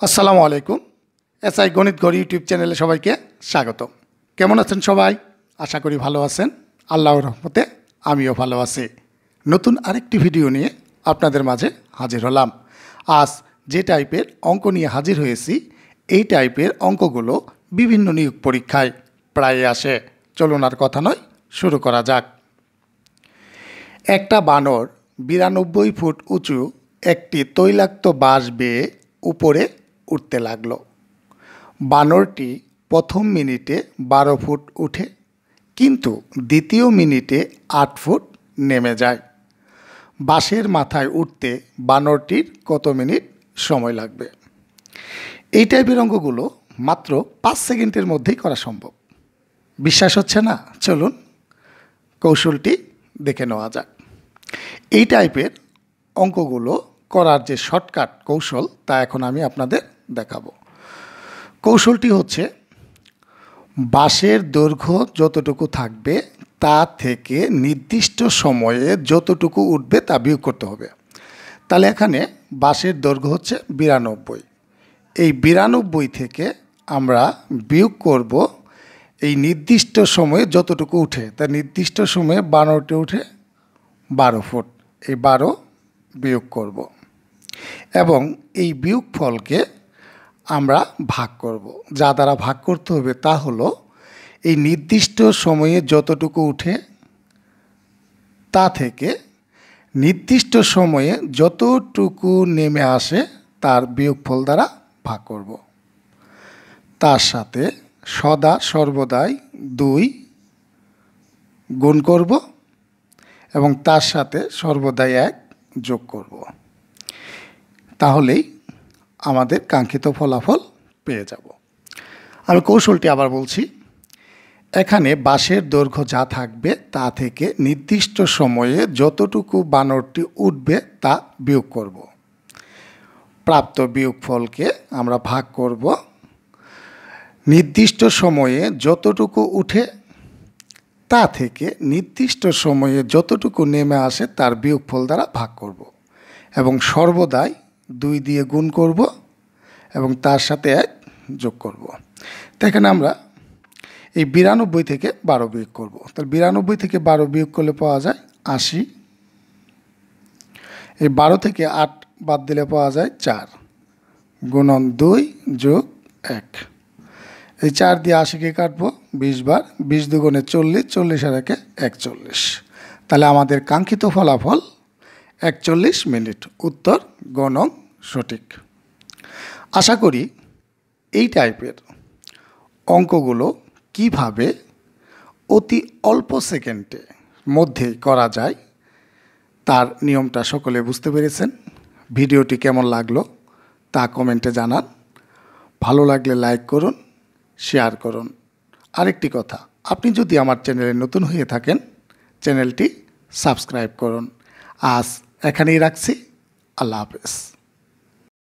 আসসালামু আলাইকুম। এসআই গণিত ঘর ইউটিউব চ্যানেলে সবাইকে স্বাগত। কেমন আছেন সবাই? আশা করি ভালো আছেন। আল্লাহর রহমতে আমিও ভালো আছি। নতুন আরেকটি ভিডিও নিয়ে আপনাদের মাঝে হাজির হলাম। আজ যে টাইপের অঙ্ক নিয়ে হাজির হয়েছি, এই টাইপের অঙ্কগুলো বিভিন্ন নিয়োগ পরীক্ষায় প্রায় আসে। চলুন আর কথা নয়, শুরু করা যাক। একটা বানর 92 ফুট উঁচু একটি তৈলাক্ত বাঁশ বেয়ে উপরে উঠতে লাগলো। বানরটি প্রথম মিনিটে 12 ফুট উঠে, কিন্তু দ্বিতীয় মিনিটে 8 ফুট নেমে যায়। বাঁশের মাথায় উঠতে বানরটির কত মিনিট সময় লাগবে? এই টাইপের অঙ্কগুলো মাত্র 5 সেকেন্ডের মধ্যেই করা সম্ভব। বিশ্বাস হচ্ছে না? চলুন কৌশলটি দেখে নেওয়া যাক। এই টাইপের অঙ্কগুলো করার যে শর্টকাট কৌশল, তা এখন আমি আপনাদের দেখাবো। কৌশলটি হচ্ছে, বাঁশের দৈর্ঘ্য যতটুকু থাকবে তা থেকে নির্দিষ্ট সময়ে যতটুকু উঠবে তা বিয়োগ করতে হবে। তাহলে এখানে বাঁশের দৈর্ঘ্য হচ্ছে 92। এই 92 থেকে আমরা বিয়োগ করব এই নির্দিষ্ট সময়ে যতটুকু উঠে। তা নির্দিষ্ট সময়ে বানরটি উঠে 12 ফুট। এই 12 বিয়োগ করব এবং এই বিয়োগ ফলকে আমরা ভাগ করব। যা দ্বারা ভাগ করতে হবে তা হলো এই নির্দিষ্ট সময়ে যতটুকু উঠে তা থেকে নির্দিষ্ট সময়ে যতটুকু নেমে আসে তার বিয়োগফল দ্বারা ভাগ করব। তার সাথে সদা সর্বদাই 2 গুণ করব এবং তার সাথে সর্বদাই 1 যোগ করব। তাহলেই আমাদের কাঙ্ক্ষিত ফলাফল পেয়ে যাব। আমি কৌশলটি আবার বলছি। এখানে বাঁশের দৈর্ঘ্য যা থাকবে তা থেকে নির্দিষ্ট সময়ে যতটুকু বানরটি উঠবে তা বিয়োগ করব। প্রাপ্ত বিয়োগফলকে আমরা ভাগ করব নির্দিষ্ট সময়ে যতটুকু উঠে তা থেকে নির্দিষ্ট সময়ে যতটুকু নেমে আসে তার বিয়োগফল দ্বারা ভাগ করব এবং সর্বদাই 2 দিয়ে গুণ করব এবং তার সাথে 1 যোগ করব। তো এখানে আমরা এই 92 থেকে 12 বিয়োগ করব। তাহলে 92 থেকে 12 বিয়োগ করলে পাওয়া যায় 80। এই 12 থেকে 8 বাদ দিলে পাওয়া যায় 4 গুণন 2 যোগ 1। এই 4 দিয়ে 80কে কাটবো 20 বার। 20 দুগুণে 40, 40 আর 1 41। তাহলে আমাদের কাঙ্ক্ষিত ফলাফল 41 মিনিট। উত্তর গ নং সঠিক। আশা করি এই টাইপের অঙ্কগুলো কিভাবে অতি অল্প সেকেন্ডের মধ্যেই করা যায় তার নিয়মটা সকলে বুঝতে পেরেছেন। ভিডিওটি কেমন লাগলো তা কমেন্টে জানান। ভালো লাগলে লাইক করুন, শেয়ার করুন। আরেকটি কথা, আপনি যদি আমার চ্যানেলে নতুন হয়ে থাকেন, চ্যানেলটি সাবস্ক্রাইব করুন। আজ এখানেই রাখছি। আল্লাহ হাফেজ।